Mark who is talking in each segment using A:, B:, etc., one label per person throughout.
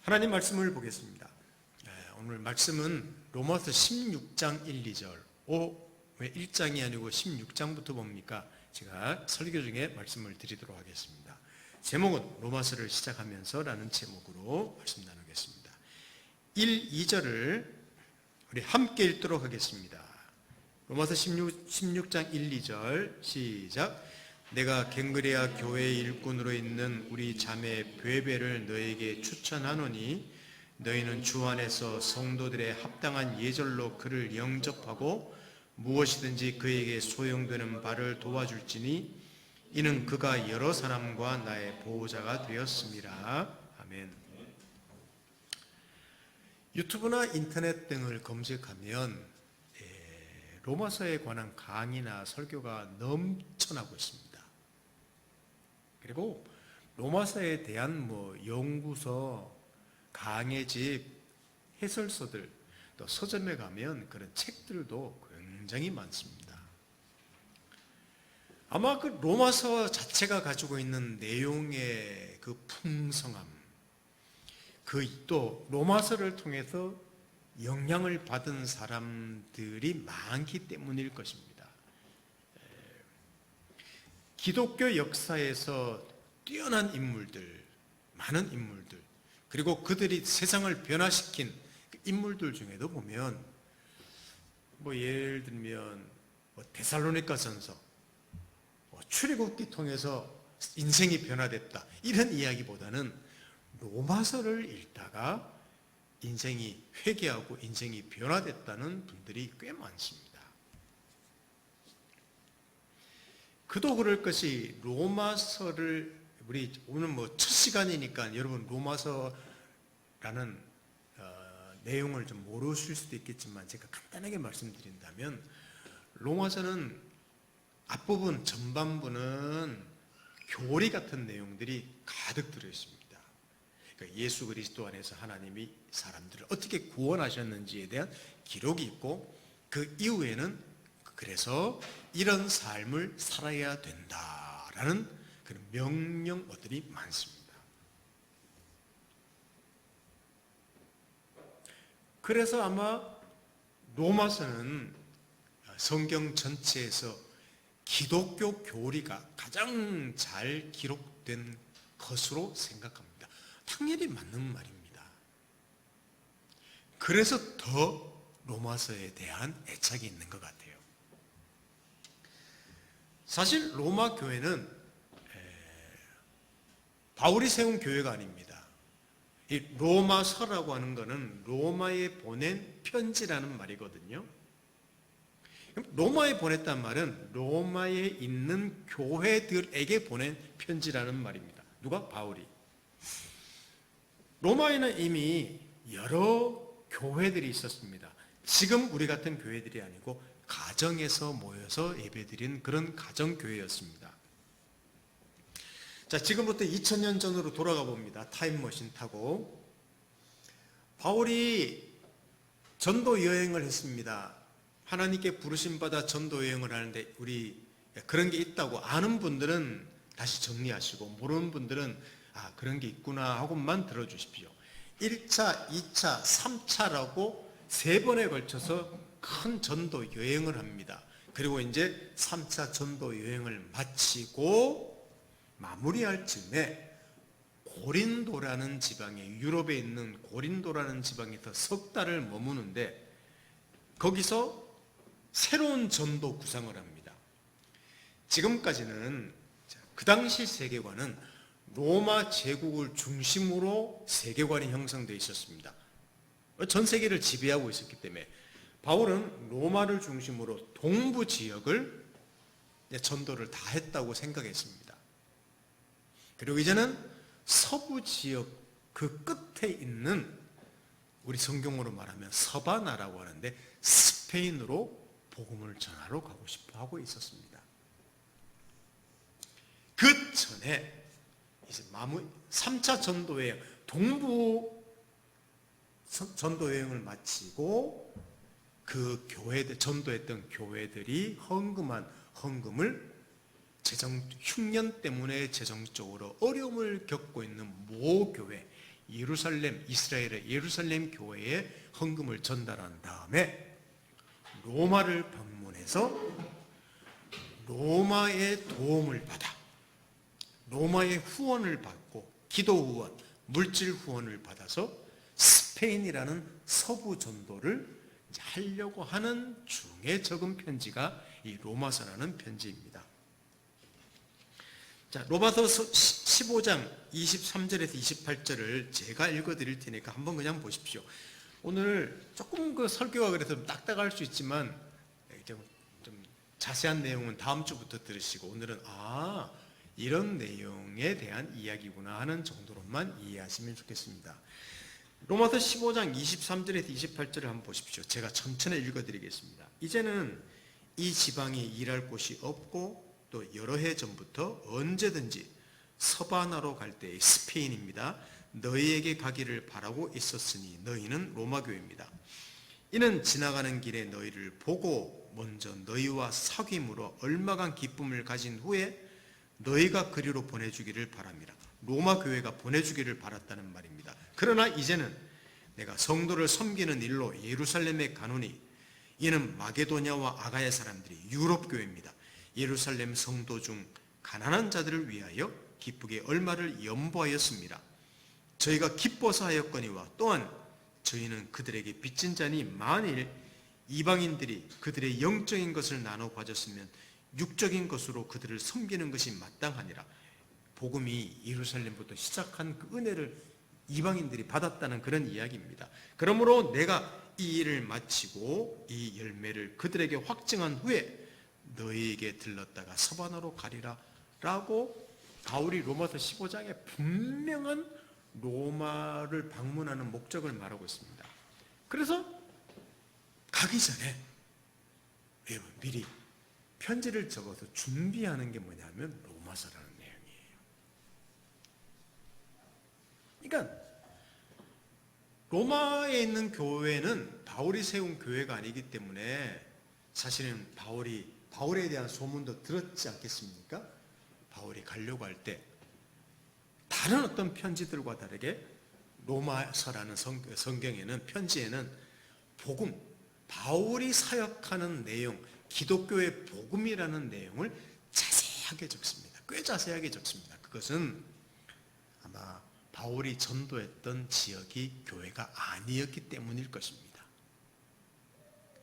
A: 하나님 말씀을 보겠습니다. 오늘 말씀은 로마서 16장 1, 2절. 왜 1장이 아니고 16장부터 봅니까? 제가 설교 중에 말씀을 드리도록 하겠습니다. 제목은 로마서를 시작하면서 라는 제목으로 말씀 나누겠습니다. 1, 2절을 우리 함께 읽도록 하겠습니다. 로마서 16장 1, 2절 시작. 내가 갱그레아 교회의 일꾼으로 있는 우리 자매 베베를 너에게 추천하노니 너희는 주 안에서 성도들의 합당한 예절로 그를 영접하고 무엇이든지 그에게 소용되는 바를 도와줄지니 이는 그가 여러 사람과 나의 보호자가 되었습니다. 아멘. 유튜브나 인터넷 등을 검색하면 로마서에 관한 강의나 설교가 넘쳐나고 있습니다. 그리고 로마서에 대한 연구서, 강해집, 해설서들, 또 서점에 가면 그런 책들도 굉장히 많습니다. 아마 그 로마서 자체가 가지고 있는 내용의 그 풍성함, 또 로마서를 통해서 영향을 받은 사람들이 많기 때문일 것입니다. 기독교 역사에서 뛰어난 인물들, 많은 인물들, 그리고 그들이 세상을 변화시킨 인물들 중에도 보면 예를 들면 데살로니가전서, 출애굽기 통해서 인생이 변화됐다 이런 이야기보다는 로마서를 읽다가 인생이 회개하고 인생이 변화됐다는 분들이 꽤 많습니다. 그도 그럴 것이 로마서를 우리 오늘 첫 시간이니까 여러분 로마서라는 내용을 좀 모르실 수도 있겠지만 제가 간단하게 말씀드린다면 로마서는 앞부분 전반부는 교리 같은 내용들이 가득 들어 있습니다. 그러니까 예수 그리스도 안에서 하나님이 사람들을 어떻게 구원하셨는지에 대한 기록이 있고 그 이후에는 그래서 이런 삶을 살아야 된다라는 그런 명령어들이 많습니다. 그래서 아마 로마서는 성경 전체에서 기독교 교리가 가장 잘 기록된 것으로 생각합니다. 당연히 맞는 말입니다. 그래서 더 로마서에 대한 애착이 있는 것 같아요. 사실 로마 교회는 바울이 세운 교회가 아닙니다. 이 로마서라고 하는 것은 로마에 보낸 편지라는 말이거든요. 로마에 보냈단 말은 로마에 있는 교회들에게 보낸 편지라는 말입니다. 누가? 바울이. 로마에는 이미 여러 교회들이 있었습니다. 지금 우리 같은 교회들이 아니고 가정에서 모여서 예배드린 그런 가정교회였습니다. 자, 지금부터 2000년 전으로 돌아가 봅니다. 타임머신 타고. 바울이 전도 여행을 했습니다. 하나님께 부르심받아 전도 여행을 하는데 우리 그런 게 있다고 아는 분들은 다시 정리하시고 모르는 분들은 그런 게 있구나 하고만 들어주십시오. 1차, 2차, 3차라고 3번에 걸쳐서 큰 전도 여행을 합니다. 그리고 이제 3차 전도 여행을 마치고 마무리할 즈음에 고린도라는 지방에, 유럽에 있는 고린도라는 지방에서 석 달을 머무는데 거기서 새로운 전도 구상을 합니다. 지금까지는 그 당시 세계관은 로마 제국을 중심으로 세계관이 형성되어 있었습니다. 전 세계를 지배하고 있었기 때문에 바울은 로마를 중심으로 동부 지역을 전도를 다 했다고 생각했습니다. 그리고 이제는 서부 지역 그 끝에 있는 우리 성경으로 말하면 서바나라고 하는데 스페인으로 복음을 전하러 가고 싶어 하고 있었습니다. 그 전에 이제 3차 전도여행, 동부 전도여행을 마치고 그 교회들, 전도했던 교회들이 헌금한 헌금을 흉년 때문에 재정적으로 어려움을 겪고 있는 모 교회, 예루살렘, 이스라엘의 예루살렘 교회에 헌금을 전달한 다음에 로마를 방문해서 로마의 도움을 받아 로마의 후원을 받고 기도 후원, 물질 후원을 받아서 스페인이라는 서부 전도를 하려고 하는 중에 적은 편지가 이 로마서라는 편지입니다. 자, 로마서 15장 23절에서 28절을 제가 읽어드릴 테니까 한번 그냥 보십시오. 오늘 조금 그 설교가 그래서 좀 딱딱할 수 있지만 좀 자세한 내용은 다음 주부터 들으시고 오늘은 이런 내용에 대한 이야기구나 하는 정도로만 이해하시면 좋겠습니다. 로마서 15장 23절에서 28절을 한번 보십시오. 제가 천천히 읽어드리겠습니다. 이제는 이 지방에 일할 곳이 없고 또 여러 해 전부터 언제든지 서바나로 갈 때의 스페인입니다. 너희에게 가기를 바라고 있었으니 너희는 로마 교회입니다. 이는 지나가는 길에 너희를 보고 먼저 너희와 사귐으로 얼마간 기쁨을 가진 후에 너희가 그리로 보내주기를 바랍니다. 로마 교회가 보내주기를 바랐다는 말입니다. 그러나 이제는 내가 성도를 섬기는 일로 예루살렘에 가노니 이는 마게도냐와 아가야 사람들이 유럽 교회입니다. 예루살렘 성도 중 가난한 자들을 위하여 기쁘게 얼마를 연보하였습니다. 저희가 기뻐서 하였거니와 또한 저희는 그들에게 빚진 자니 만일 이방인들이 그들의 영적인 것을 나눠 가졌으면 육적인 것으로 그들을 섬기는 것이 마땅하니라. 복음이 예루살렘부터 시작한 그 은혜를 이방인들이 받았다는 그런 이야기입니다. 그러므로 내가 이 일을 마치고 이 열매를 그들에게 확증한 후에 너희에게 들렀다가 서바나로 가리라 라고 바울이 로마서 15장에 분명한 로마를 방문하는 목적을 말하고 있습니다. 그래서 가기 전에 미리 편지를 적어서 준비하는 게 뭐냐면 로마서라는 내용이에요. 그러니까 로마에 있는 교회는 바울이 세운 교회가 아니기 때문에 사실은 바울에 대한 소문도 들었지 않겠습니까? 바울이 가려고 할 때 다른 어떤 편지들과 다르게 로마서라는 성경에는 편지에는 복음, 바울이 사역하는 내용, 기독교의 복음이라는 내용을 자세하게 적습니다. 꽤 자세하게 적습니다. 그것은 아마 바울이 전도했던 지역이 교회가 아니었기 때문일 것입니다.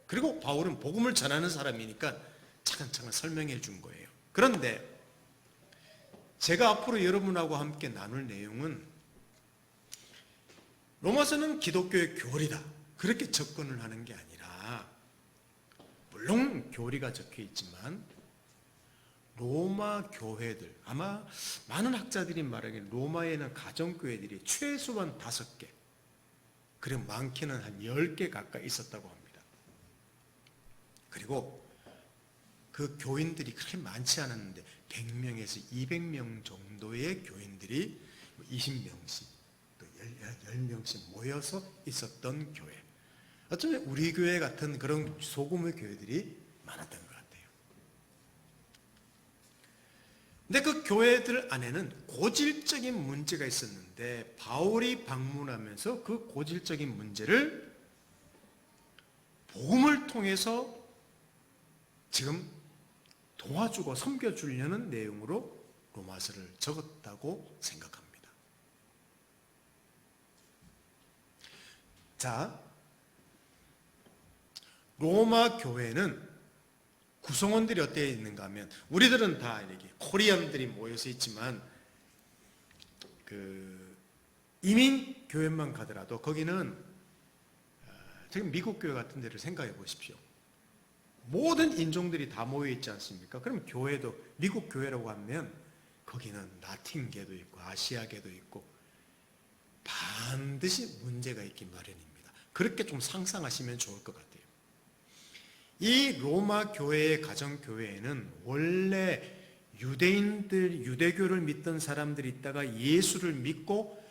A: 그리고 바울은 복음을 전하는 사람이니까 차근차근 설명해 준 거예요. 그런데 제가 앞으로 여러분하고 함께 나눌 내용은 로마서는 기독교의 교리다 그렇게 접근을 하는 게 아니라 물론 교리가 적혀 있지만 로마 교회들 아마 많은 학자들이 말하기에 로마에는 가정교회들이 최소한 5개 그리고 많게는 한 10개 가까이 있었다고 합니다. 그리고 그 교인들이 그렇게 많지 않았는데 100명에서 200명 정도의 교인들이 20명씩 또 10명씩 모여서 있었던 교회. 어쩌면 우리 교회 같은 그런 소규모 교회들이 많았던 것 같아요. 근데 그 교회들 안에는 고질적인 문제가 있었는데 바울이 방문하면서 그 고질적인 문제를 복음을 통해서 지금 도와주고 섬겨주려는 내용으로 로마서를 적었다고 생각합니다. 자, 로마 교회는 구성원들이 어떻게 있는가 하면 우리들은 다 이렇게 코리안들이 모여서 있지만 그 이민 교회만 가더라도 거기는 지금 미국 교회 같은 데를 생각해 보십시오. 모든 인종들이 다 모여 있지 않습니까? 그럼 교회도 미국 교회라고 하면 거기는 라틴계도 있고 아시아계도 있고 반드시 문제가 있기 마련입니다. 그렇게 좀 상상하시면 좋을 것 같아요. 이 로마 교회의 가정교회에는 원래 유대인들, 유대교를 믿던 사람들이 있다가 예수를 믿고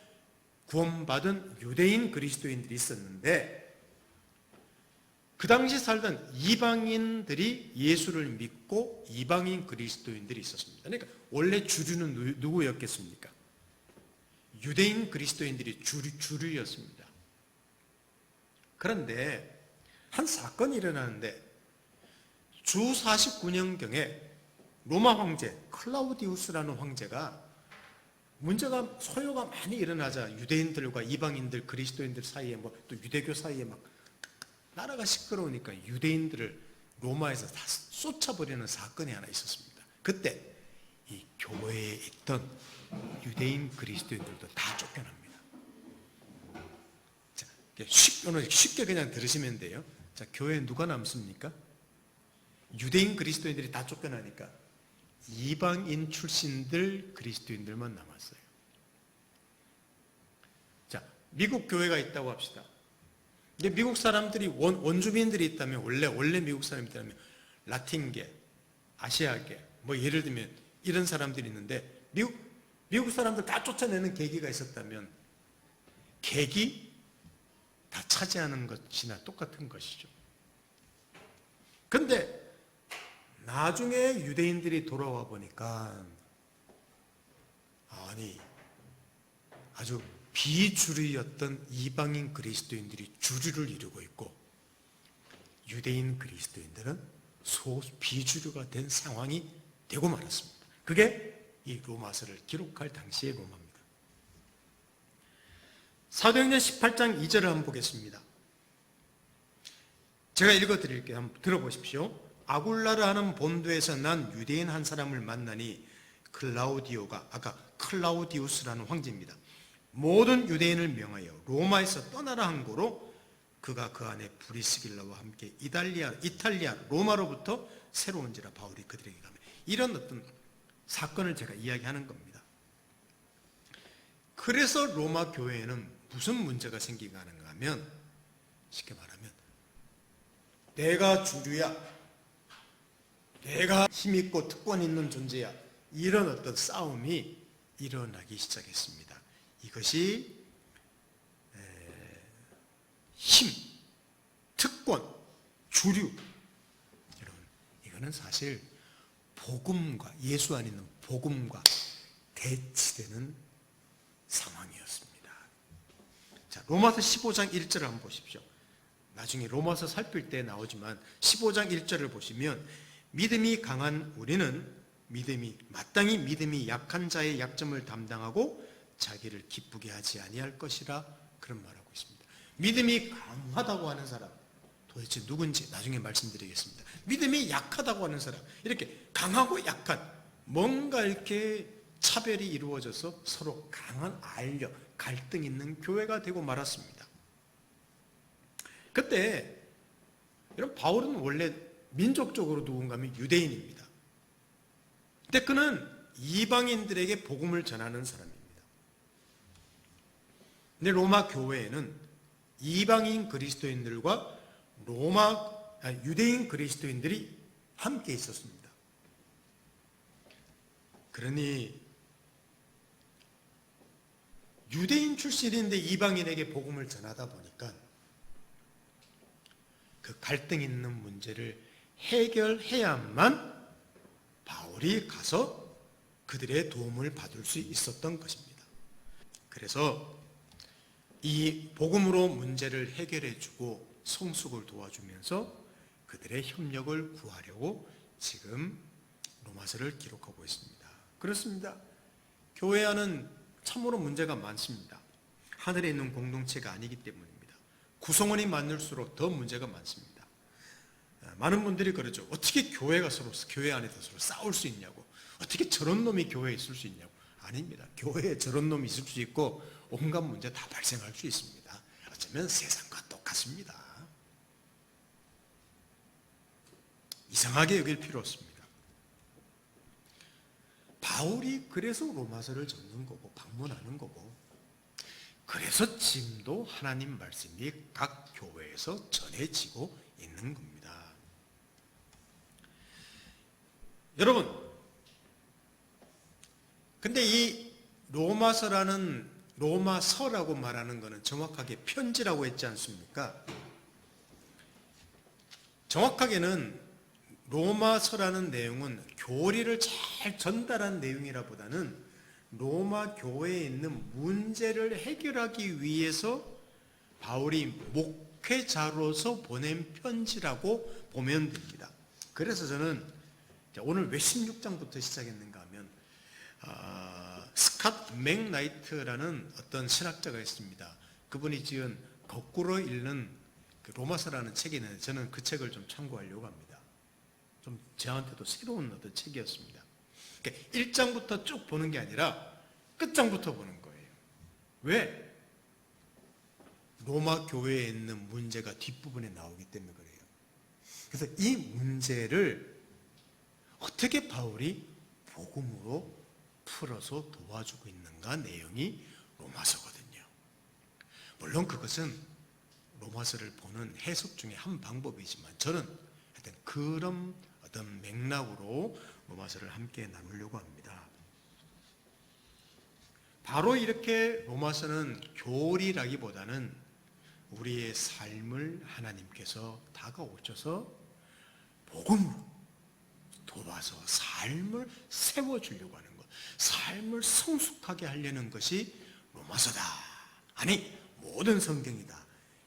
A: 구원받은 유대인 그리스도인들이 있었는데 그 당시 살던 이방인들이 예수를 믿고 이방인 그리스도인들이 있었습니다. 그러니까 원래 주류는 누구였겠습니까? 유대인 그리스도인들이 주류였습니다. 그런데 한 사건이 일어나는데 주 49년경에 로마 황제 클라우디우스라는 황제가 문제가 소요가 많이 일어나자 유대인들과 이방인들 그리스도인들 사이에 또 유대교 사이에 막 나라가 시끄러우니까 유대인들을 로마에서 다 쫓아버리는 사건이 하나 있었습니다. 그때 이 교회에 있던 유대인 그리스도인들도 다 쫓겨납니다. 자, 쉽게 그냥 들으시면 돼요. 자, 교회에 누가 남습니까? 유대인 그리스도인들이 다 쫓겨나니까 이방인 출신들 그리스도인들만 남았어요. 자, 미국 교회가 있다고 합시다. 이제 미국 사람들이 원주민들이 있다면 원래 미국 사람이 있다면 라틴계, 아시아계, 예를 들면 이런 사람들이 있는데 미국 사람들 다 쫓아내는 계기가 있었다면 계기 다 차지하는 것이나 똑같은 것이죠. 근데 나중에 유대인들이 돌아와 보니까 아주 비주류였던 이방인 그리스도인들이 주류를 이루고 있고 유대인 그리스도인들은 비주류가 된 상황이 되고 말았습니다. 그게 이 로마서를 기록할 당시의 로마입니다. 사도행전 18장 2절을 한번 보겠습니다. 제가 읽어드릴게요. 한번 들어보십시오. 아굴라를 하는 본도에서 난 유대인 한 사람을 만나니 클라우디오가 아까 클라우디우스라는 황제입니다. 모든 유대인을 명하여 로마에서 떠나라 한 고로 그가 그 안에 브리스길라와 함께 이탈리아 로마로부터 새로운지라 바울이 그들에게 가면 이런 어떤 사건을 제가 이야기하는 겁니다. 그래서 로마 교회에는 무슨 문제가 생기가 하는가 하면 쉽게 말하면 내가 주류야, 내가 힘있고 특권 있는 존재야, 이런 어떤 싸움이 일어나기 시작했습니다. 이것이 힘, 특권, 주류, 여러분 이거는 사실 복음과 예수 안에 있는 복음과 대치되는 상황이었습니다. 자, 로마서 15장 1절을 한번 보십시오. 나중에 로마서 살필 때 나오지만 15장 1절을 보시면 믿음이 강한 우리는 마땅히 믿음이 약한 자의 약점을 담당하고 자기를 기쁘게 하지 아니할 것이라 그런 말하고 있습니다. 믿음이 강하다고 하는 사람 도대체 누군지 나중에 말씀드리겠습니다. 믿음이 약하다고 하는 사람, 이렇게 강하고 약한 뭔가 이렇게 차별이 이루어져서 서로 강한 갈등 있는 교회가 되고 말았습니다. 그때 여러분 바울은 원래 민족적으로 누군가 하면 유대인입니다. 근데 그는 이방인들에게 복음을 전하는 사람입니다. 근데 로마 교회에는 이방인 그리스도인들과 유대인 그리스도인들이 함께 있었습니다. 그러니 유대인 출신인데 이방인에게 복음을 전하다 보니까 그 갈등 있는 문제를 해결해야만 바울이 가서 그들의 도움을 받을 수 있었던 것입니다. 그래서 이 복음으로 문제를 해결해주고 성숙을 도와주면서 그들의 협력을 구하려고 지금 로마서를 기록하고 있습니다. 그렇습니다. 교회 안은 참으로 문제가 많습니다. 하늘에 있는 공동체가 아니기 때문입니다. 구성원이 많을수록 더 문제가 많습니다. 많은 분들이 그러죠. 어떻게 교회 안에서 서로 싸울 수 있냐고. 어떻게 저런 놈이 교회에 있을 수 있냐고. 아닙니다. 교회에 저런 놈이 있을 수 있고 온갖 문제 다 발생할 수 있습니다. 어쩌면 세상과 똑같습니다. 이상하게 여길 필요 없습니다. 바울이 그래서 로마서를 적는 거고 방문하는 거고 그래서 지금도 하나님 말씀이 각 교회에서 전해지고 있는 겁니다. 여러분, 근데 이 로마서라고 말하는 것은 정확하게 편지라고 했지 않습니까? 정확하게는 로마서라는 내용은 교리를 잘 전달한 내용이라 보다는 로마 교회에 있는 문제를 해결하기 위해서 바울이 목회자로서 보낸 편지라고 보면 됩니다. 그래서 저는 오늘 왜 16장부터 시작했는가 하면 스캇 맥나이트라는 어떤 신학자가 있습니다. 그분이 지은 거꾸로 읽는 그 로마서라는 책이 있는데 저는 그 책을 좀 참고하려고 합니다. 좀 저한테도 새로운 어떤 책이었습니다. 그러니까 1장부터 쭉 보는 게 아니라 끝장부터 보는 거예요. 왜? 로마 교회에 있는 문제가 뒷부분에 나오기 때문에 그래요. 그래서 이 문제를 어떻게 바울이 복음으로 풀어서 도와주고 있는가 내용이 로마서거든요. 물론 그것은 로마서를 보는 해석 중에 한 방법이지만 저는 하여튼 그런 어떤 맥락으로 로마서를 함께 나누려고 합니다. 바로 이렇게 로마서는 교리라기보다는 우리의 삶을 하나님께서 다가오셔서 복음으로 도와서 삶을 세워주려고 하는 것, 삶을 성숙하게 하려는 것이 로마서다. 아니, 모든 성경이다.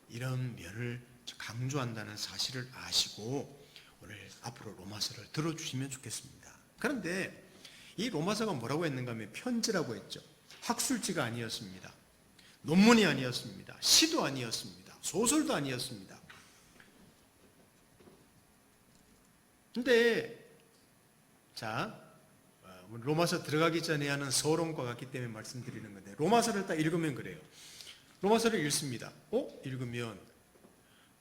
A: 이런 면을 강조한다는 사실을 아시고 오늘 앞으로 로마서를 들어주시면 좋겠습니다. 그런데 이 로마서가 뭐라고 했는가 하면 편지라고 했죠. 학술지가 아니었습니다. 논문이 아니었습니다. 시도 아니었습니다. 소설도 아니었습니다. 근데 로마서 들어가기 전에 하는 서론과 같기 때문에 말씀드리는 건데 로마서를 딱 읽으면 그래요. 로마서를 읽습니다. 읽으면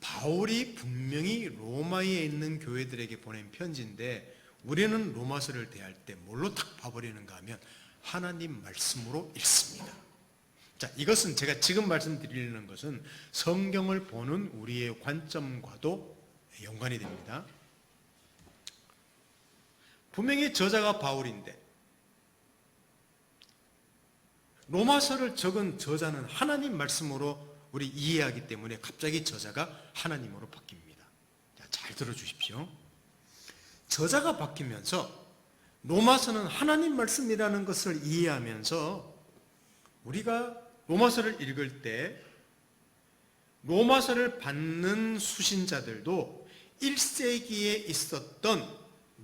A: 바울이 분명히 로마에 있는 교회들에게 보낸 편지인데 우리는 로마서를 대할 때 뭘로 딱 봐버리는가 하면 하나님 말씀으로 읽습니다. 자, 이것은 제가 지금 말씀드리는 것은 성경을 보는 우리의 관점과도 연관이 됩니다. 분명히 저자가 바울인데 로마서를 적은 저자는 하나님 말씀으로 우리 이해하기 때문에 갑자기 저자가 하나님으로 바뀝니다. 자, 잘 들어주십시오. 저자가 바뀌면서 로마서는 하나님 말씀이라는 것을 이해하면서 우리가 로마서를 읽을 때 로마서를 받는 수신자들도 1세기에 있었던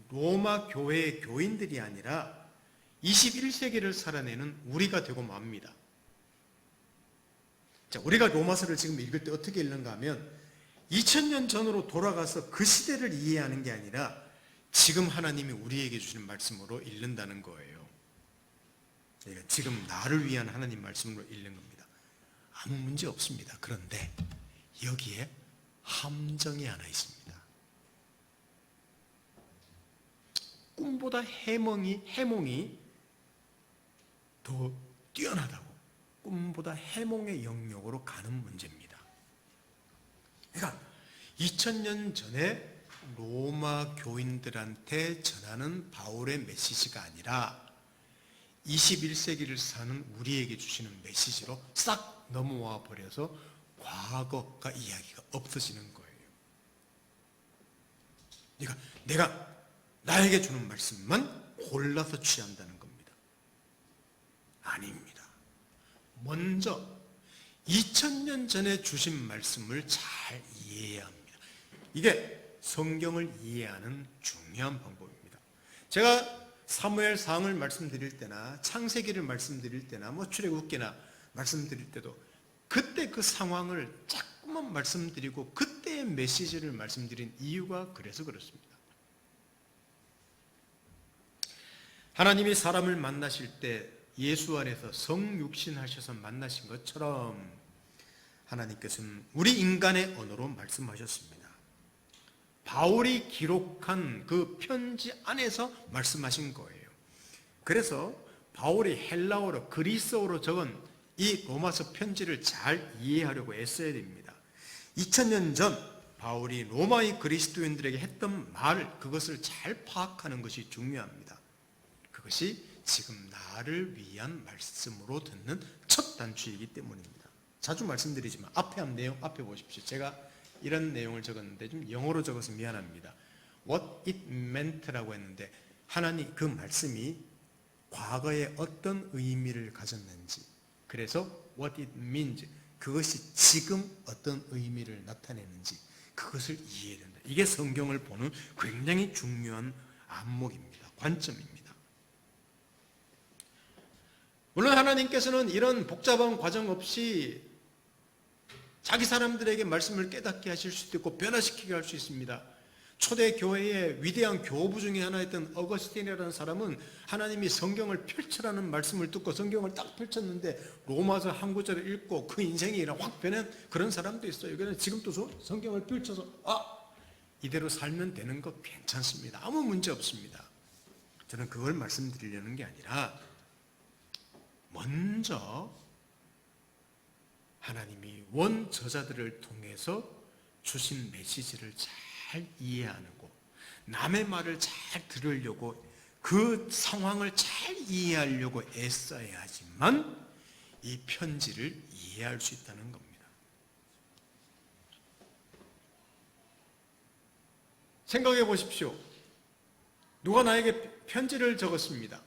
A: 로마 교회의 교인들이 아니라 21세기를 살아내는 우리가 되고 맙니다. 자, 우리가 로마서를 지금 읽을 때 어떻게 읽는가 하면 2000년 전으로 돌아가서 그 시대를 이해하는 게 아니라 지금 하나님이 우리에게 주시는 말씀으로 읽는다는 거예요. 그러니까 지금 나를 위한 하나님 말씀으로 읽는 겁니다. 아무 문제 없습니다. 그런데 여기에 함정이 하나 있습니다. 꿈보다 해몽이 더 뛰어나다고, 꿈보다 해몽의 영역으로 가는 문제입니다. 그러니까 2000년 전에 로마 교인들한테 전하는 바울의 메시지가 아니라 21세기를 사는 우리에게 주시는 메시지로 싹 넘어와 버려서 과거가 이야기가 없어지는 거예요. 그러니까 내가 나에게 주는 말씀만 골라서 취한다는 겁니다. 아닙니다. 먼저 2000년 전에 주신 말씀을 잘 이해해야 합니다. 이게 성경을 이해하는 중요한 방법입니다. 제가 사무엘상을 말씀드릴 때나 창세기를 말씀드릴 때나 출애굽기나 말씀드릴 때도 그때 그 상황을 자꾸만 말씀드리고 그때의 메시지를 말씀드린 이유가 그래서 그렇습니다. 하나님이 사람을 만나실 때 예수 안에서 성육신하셔서 만나신 것처럼 하나님께서는 우리 인간의 언어로 말씀하셨습니다. 바울이 기록한 그 편지 안에서 말씀하신 거예요. 그래서 바울이 헬라어로 그리스어로 적은 이 로마서 편지를 잘 이해하려고 애써야 됩니다. 2000년 전 바울이 로마의 그리스도인들에게 했던 말, 그것을 잘 파악하는 것이 중요합니다. 그것이 지금 나를 위한 말씀으로 듣는 첫 단추이기 때문입니다. 자주 말씀드리지만 앞에 한 내용 앞에 보십시오. 제가 이런 내용을 적었는데 좀 영어로 적어서 미안합니다. What it meant라고 했는데 하나님 그 말씀이 과거에 어떤 의미를 가졌는지, 그래서 what it means, 그것이 지금 어떤 의미를 나타내는지 그것을 이해해야 된다. 이게 성경을 보는 굉장히 중요한 안목입니다. 관점입니다. 물론 하나님께서는 이런 복잡한 과정 없이 자기 사람들에게 말씀을 깨닫게 하실 수도 있고 변화시키게 할 수 있습니다. 초대 교회의 위대한 교부 중에 하나였던 어거스틴이라는 사람은 하나님이 성경을 펼쳐라는 말씀을 듣고 성경을 딱 펼쳤는데 로마서 한 구절을 읽고 그 인생이 확 변한 그런 사람도 있어요. 그래서 지금도 성경을 펼쳐서 이대로 살면 되는 거 괜찮습니다. 아무 문제 없습니다. 저는 그걸 말씀드리려는 게 아니라 먼저 하나님이 원저자들을 통해서 주신 메시지를 잘 이해하고 남의 말을 잘 들으려고 그 상황을 잘 이해하려고 애써야지만 이 편지를 이해할 수 있다는 겁니다. 생각해 보십시오. 누가 나에게 편지를 적었습니다.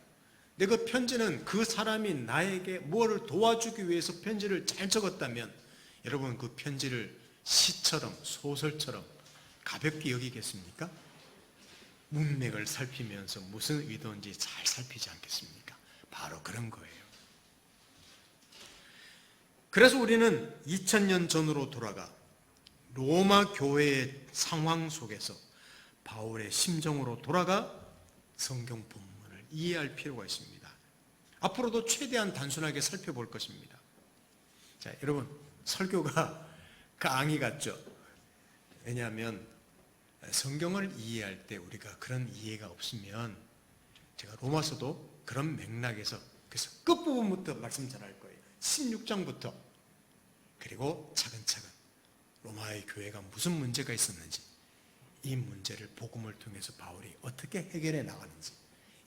A: 근데 그 편지는 그 사람이 나에게 뭐를 도와주기 위해서 편지를 잘 적었다면 여러분 그 편지를 시처럼 소설처럼 가볍게 여기겠습니까? 문맥을 살피면서 무슨 의도인지 잘 살피지 않겠습니까? 바로 그런 거예요. 그래서 우리는 2000년 전으로 돌아가 로마 교회의 상황 속에서 바울의 심정으로 돌아가 성경 본문을 이해할 필요가 있습니다. 앞으로도 최대한 단순하게 살펴볼 것입니다. 자, 여러분 설교가 강의 같죠? 왜냐하면 성경을 이해할 때 우리가 그런 이해가 없으면 제가 로마서도 그런 맥락에서 그래서 끝부분부터 말씀 잘할 거예요. 16장부터 그리고 차근차근 로마의 교회가 무슨 문제가 있었는지 이 문제를 복음을 통해서 바울이 어떻게 해결해 나가는지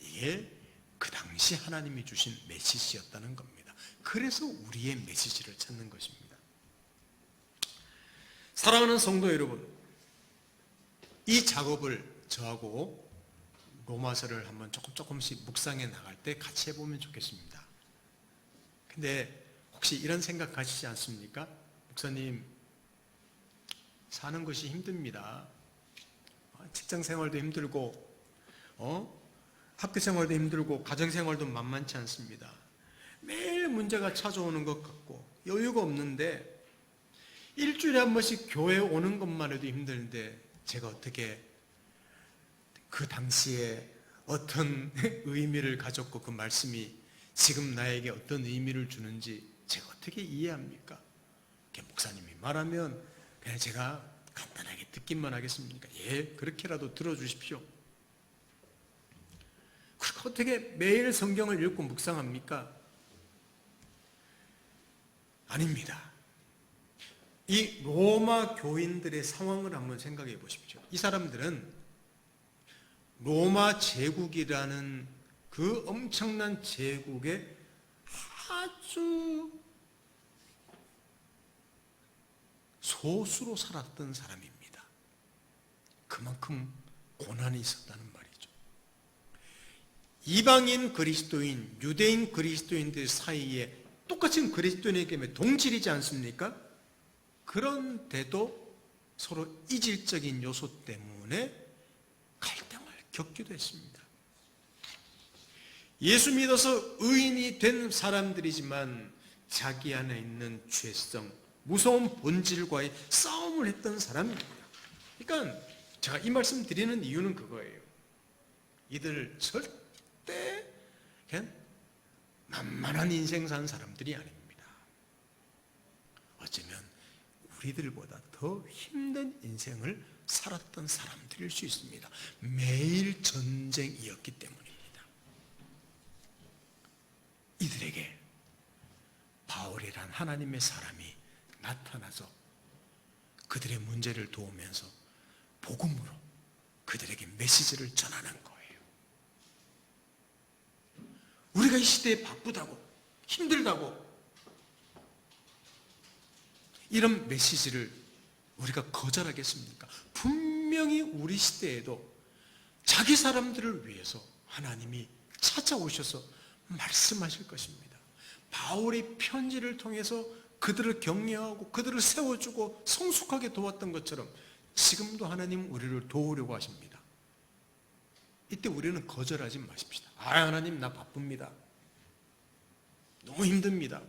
A: 이게 그 당시 하나님이 주신 메시지였다는 겁니다. 그래서 우리의 메시지를 찾는 것입니다. 사랑하는 성도 여러분, 이 작업을 저하고 로마서를 한번 조금씩 묵상해 나갈 때 같이 해보면 좋겠습니다. 근데 혹시 이런 생각 가시지 않습니까? 목사님, 사는 것이 힘듭니다. 직장 생활도 힘들고, 학교 생활도 힘들고, 가정 생활도 만만치 않습니다. 매일 문제가 찾아오는 것 같고, 여유가 없는데, 일주일에 한 번씩 교회 오는 것만 해도 힘드는데, 제가 어떻게 그 당시에 어떤 의미를 가졌고 그 말씀이 지금 나에게 어떤 의미를 주는지 제가 어떻게 이해합니까? 목사님이 말하면 그냥 제가 간단하게 듣기만 하겠습니까? 예, 그렇게라도 들어주십시오. 그렇게 어떻게 매일 성경을 읽고 묵상합니까? 아닙니다. 이 로마 교인들의 상황을 한번 생각해 보십시오. 이 사람들은 로마 제국이라는 그 엄청난 제국의 아주 소수로 살았던 사람입니다. 그만큼 고난이 있었다는 말이죠. 이방인 그리스도인, 유대인 그리스도인들 사이에 똑같은 그리스도인에게 동질이지 않습니까? 그런데도 서로 이질적인 요소 때문에 갈등을 겪기도 했습니다. 예수 믿어서 의인이 된 사람들이지만 자기 안에 있는 죄성, 무서운 본질과의 싸움을 했던 사람입니다. 그러니까 제가 이 말씀 드리는 이유는 그거예요. 이들 절대 그냥 만만한 인생 산 사람들이 아닙니다. 어쩌면 우리들보다 더 힘든 인생을 살았던 사람들일 수 있습니다. 매일 전쟁이었기 때문입니다. 이들에게 바울이란 하나님의 사람이 나타나서 그들의 문제를 도우면서 복음으로 그들에게 메시지를 전하는 거예요. 우리가 이 시대에 바쁘다고 힘들다고 이런 메시지를 우리가 거절하겠습니까? 분명히 우리 시대에도 자기 사람들을 위해서 하나님이 찾아오셔서 말씀하실 것입니다. 바울이 편지를 통해서 그들을 격려하고 그들을 세워주고 성숙하게 도왔던 것처럼 지금도 하나님은 우리를 도우려고 하십니다. 이때 우리는 거절하지 마십시다. 하나님 나 바쁩니다. 너무 힘듭니다.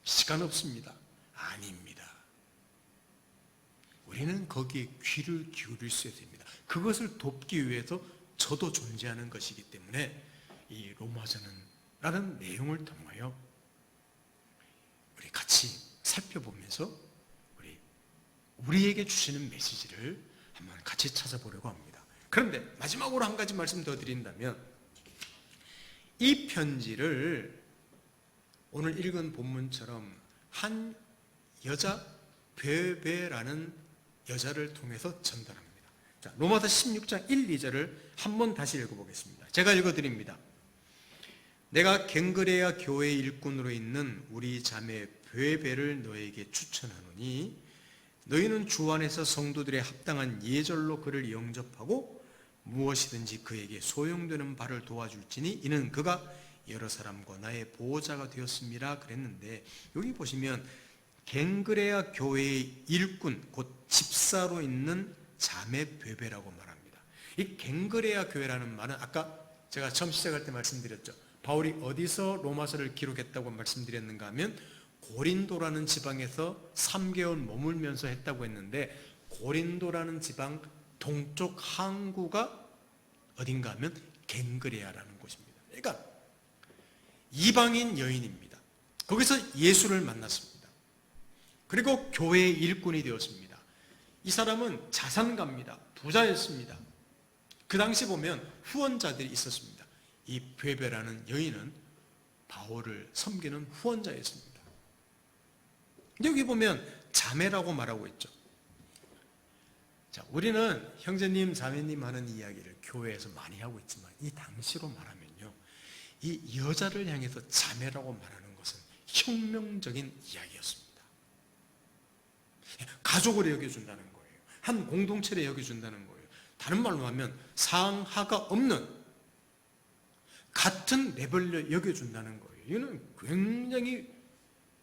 A: 시간 없습니다. 아닙니다. 우리는 거기에 귀를 기울일 수 있어야 됩니다. 그것을 돕기 위해서 저도 존재하는 것이기 때문에 이 로마서는 라는 내용을 통하여 우리 같이 살펴보면서 우리에게 주시는 메시지를 한번 같이 찾아보려고 합니다. 그런데 마지막으로 한 가지 말씀 더 드린다면 이 편지를 오늘 읽은 본문처럼 한 여자 베베라는 여자를 통해서 전달합니다. 자, 로마서 16장 1, 2절을 한번 다시 읽어보겠습니다. 제가 읽어드립니다. 내가 갱그레아 교회 일꾼으로 있는 우리 자매 베베를 너에게 추천하노니 너희는 주 안에서 성도들의 합당한 예절로 그를 영접하고 무엇이든지 그에게 소용되는 바를 도와줄지니 이는 그가 여러 사람과 나의 보호자가 되었습니다 그랬는데, 여기 보시면 갱그레아 교회의 일꾼 곧 집사로 있는 자매 베베라고 말합니다. 이 갱그레아 교회라는 말은 아까 제가 처음 시작할 때 말씀드렸죠. 바울이 어디서 로마서를 기록했다고 말씀드렸는가 하면 고린도라는 지방에서 3개월 머물면서 했다고 했는데, 고린도라는 지방 동쪽 항구가 어딘가 하면 갱그레아라는 곳입니다. 그러니까 이방인 여인입니다. 거기서 예수를 만났습니다. 그리고 교회의 일꾼이 되었습니다. 이 사람은 자산가입니다. 부자였습니다. 그 당시 보면 후원자들이 있었습니다. 이 베베라는 여인은 바울을 섬기는 후원자였습니다. 여기 보면 자매라고 말하고 있죠. 자, 우리는 형제님, 자매님 하는 이야기를 교회에서 많이 하고 있지만 이 당시로 말하면요, 이 여자를 향해서 자매라고 말하는 것은 혁명적인 이야기였습니다. 가족을 여겨준다는 거예요. 한 공동체를 여겨준다는 거예요. 다른 말로 하면 상하가 없는 같은 레벨로 여겨준다는 거예요. 이거는 굉장히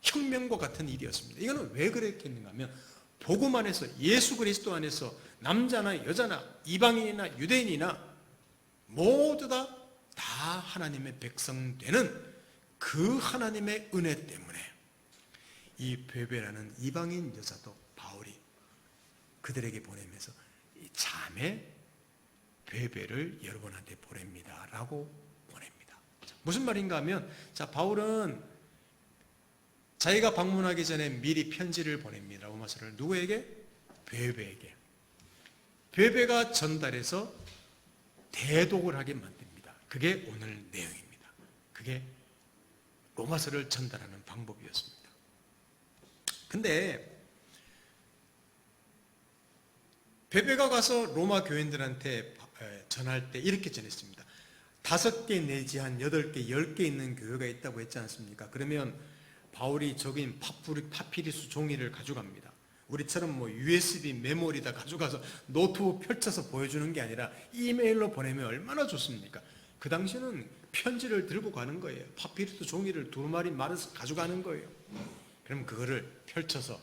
A: 혁명과 같은 일이었습니다. 이거는 왜 그랬겠는가 하면 복음 안에서, 예수 그리스도 안에서 남자나 여자나 이방인이나 유대인이나 모두 다 하나님의 백성 되는 그 하나님의 은혜 때문에 이 베베라는 이방인 여자도 바울이 그들에게 보내면서 이 자매 베베를 여러분한테 보냅니다 라고 보냅니다. 무슨 말인가 하면, 자, 바울은 자기가 방문하기 전에 미리 편지를 보냅니다. 로마서를 누구에게? 베베에게. 베베가 전달해서 대독을 하게 만듭니다. 그게 오늘 내용입니다. 그게 로마서를 전달하는 방법이었습니다. 근데 베베가 가서 로마 교인들한테 전할 때 이렇게 전했습니다. 5개 내지 한 8개, 10개 있는 교회가 있다고 했지 않습니까? 그러면 바울이 적인 파피리스 종이를 가져갑니다. 우리처럼 뭐 USB 메모리다 가져가서 노트북 펼쳐서 보여주는 게 아니라 이메일로 보내면 얼마나 좋습니까? 그 당시에는 편지를 들고 가는 거예요. 파피루스 종이를 2마리 말아서 가져가는 거예요. 그럼 그거를 펼쳐서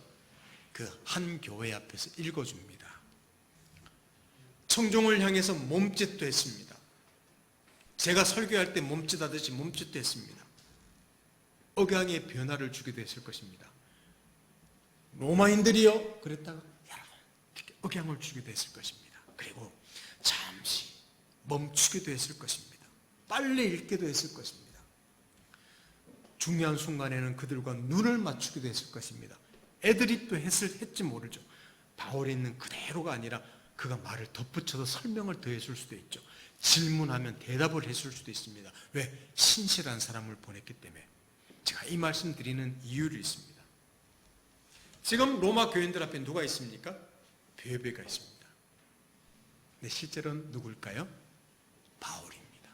A: 그 한 교회 앞에서 읽어줍니다. 청중을 향해서 몸짓도 했습니다. 제가 설교할 때 몸짓하듯이 몸짓도 했습니다. 억양의 변화를 주기도 했을 것입니다. 로마인들이요? 그랬다가 억양을 주기도 했을 것입니다. 그리고 잠시 멈추기도 했을 것입니다. 빨리 읽기도 했을 것입니다. 중요한 순간에는 그들과 눈을 맞추기도 했을 것입니다. 애드립도 했지 모르죠. 바울이 있는 그대로가 아니라 그가 말을 덧붙여서 설명을 더해줄 수도 있죠. 질문하면 대답을 해줄 수도 있습니다. 왜? 신실한 사람을 보냈기 때문에. 제가 이 말씀 드리는 이유를 있습니다. 지금 로마 교인들 앞에 누가 있습니까? 베베가 있습니다. 근데 실제로는 누굴까요? 바울입니다.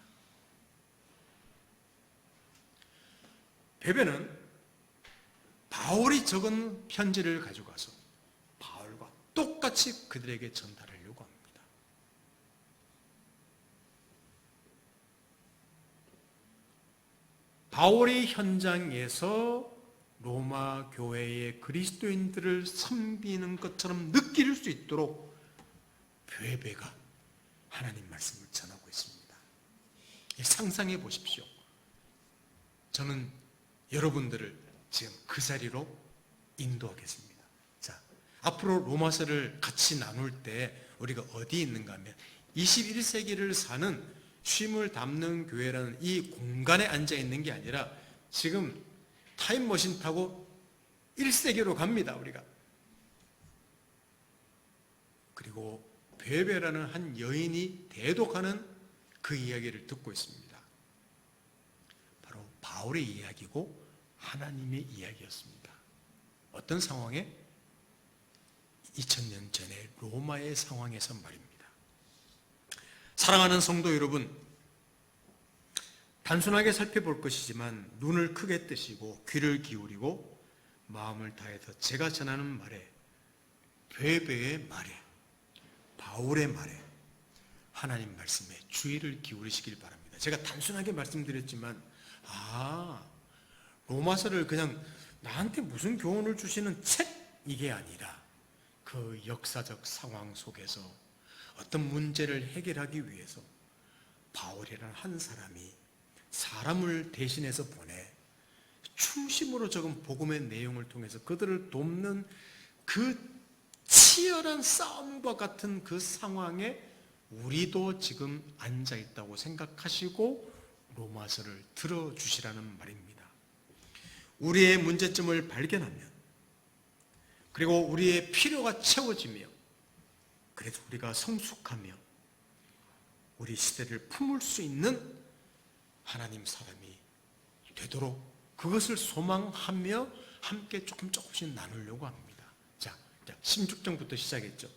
A: 베베는 바울이 적은 편지를 가져가서 바울과 똑같이 그들에게 전달하려고 합니다. 바울의 현장에서 로마 교회의 그리스도인들을 섬기는 것처럼 느낄 수 있도록 베베가 하나님 말씀을 전하고 있습니다. 상상해 보십시오. 저는 여러분들을 지금 그 자리로 인도하겠습니다. 자, 앞으로 로마서를 같이 나눌 때 우리가 어디 있는가 하면 21세기를 사는 쉼을 담는 교회라는 이 공간에 앉아 있는 게 아니라 지금 타임머신 타고 1세기로 갑니다, 우리가. 그리고 베베라는 한 여인이 대독하는 그 이야기를 듣고 있습니다. 바로 바울의 이야기고 하나님의 이야기였습니다. 어떤 상황에? 2000년 전에 로마의 상황에서 말입니다. 사랑하는 성도 여러분, 단순하게 살펴볼 것이지만 눈을 크게 뜨시고 귀를 기울이고 마음을 다해서 제가 전하는 말에, 베베의 말에, 바울의 말에, 하나님 말씀에 주의를 기울이시길 바랍니다. 제가 단순하게 말씀드렸지만 로마서를 그냥 나한테 무슨 교훈을 주시는 책, 이게 아니라 그 역사적 상황 속에서 어떤 문제를 해결하기 위해서 바울이라는 한 사람이 사람을 대신해서 보내 충심으로 적은 복음의 내용을 통해서 그들을 돕는 그 치열한 싸움과 같은 그 상황에 우리도 지금 앉아 있다고 생각하시고 로마서를 들어주시라는 말입니다. 우리의 문제점을 발견하면, 그리고 우리의 필요가 채워지며, 그래서 우리가 성숙하며 우리 시대를 품을 수 있는 하나님 사람이 되도록 그것을 소망하며 함께 조금씩 나누려고 합니다. 자, 16장부터 시작했죠.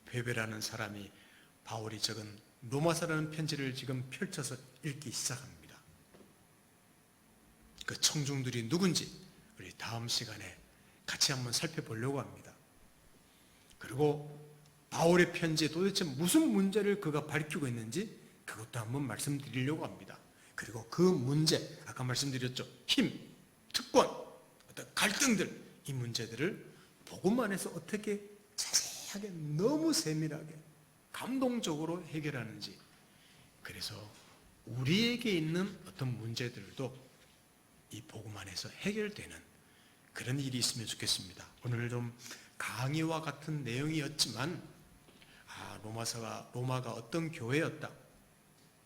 A: 베베라는 사람이 바울이 적은 로마서라는 편지를 지금 펼쳐서 읽기 시작합니다. 그 청중들이 누군지 우리 다음 시간에 같이 한번 살펴보려고 합니다. 그리고 바울의 편지에 도대체 무슨 문제를 그가 밝히고 있는지 그것도 한번 말씀드리려고 합니다. 그리고 그 문제, 아까 말씀드렸죠. 힘, 특권, 어떤 갈등들, 이 문제들을 복음 안에서 어떻게 자세하게, 너무 세밀하게, 감동적으로 해결하는지, 그래서 우리에게 있는 어떤 문제들도 이 복음 안에서 해결되는 그런 일이 있으면 좋겠습니다. 오늘 좀 강의와 같은 내용이었지만 로마가 어떤 교회였다,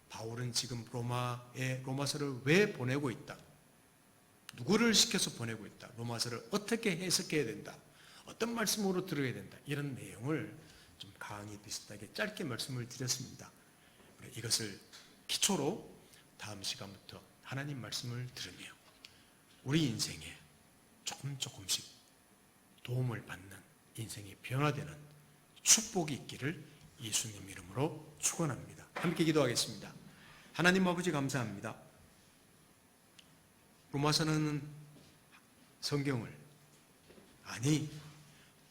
A: 바울은 지금 로마서를 왜 보내고 있다, 누구를 시켜서 보내고 있다, 로마서를 어떻게 해석해야 된다, 어떤 말씀으로 들어야 된다, 이런 내용을 좀 강의 비슷하게 짧게 말씀을 드렸습니다. 이것을 기초로 다음 시간부터 하나님 말씀을 들으며 우리 인생에 조금씩 도움을 받는, 인생이 변화되는 축복이 있기를 예수님 이름으로 축원합니다. 함께 기도하겠습니다. 하나님 아버지 감사합니다. 로마서는 성경을,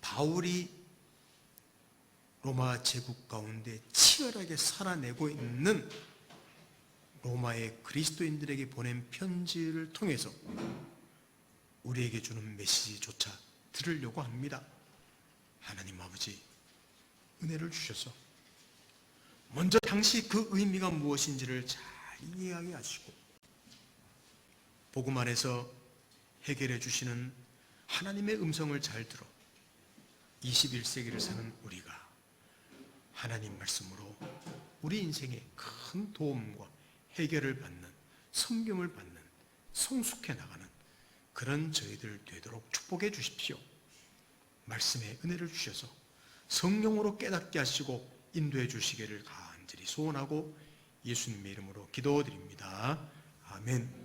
A: 바울이 로마 제국 가운데 치열하게 살아내고 있는 로마의 그리스도인들에게 보낸 편지를 통해서 우리에게 주는 메시지조차 들으려고 합니다. 하나님 아버지, 은혜를 주셔서 먼저 당시 그 의미가 무엇인지를 잘 이해하게 하시고 복음 안에서 해결해 주시는 하나님의 음성을 잘 들어 21세기를 사는 우리가 하나님 말씀으로 우리 인생에 큰 도움과 해결을 받는, 섬김을 받는, 성숙해 나가는 그런 저희들 되도록 축복해 주십시오. 말씀에 은혜를 주셔서 성령으로 깨닫게 하시고 인도해 주시기를 간절히 소원하고 예수님의 이름으로 기도드립니다. 아멘.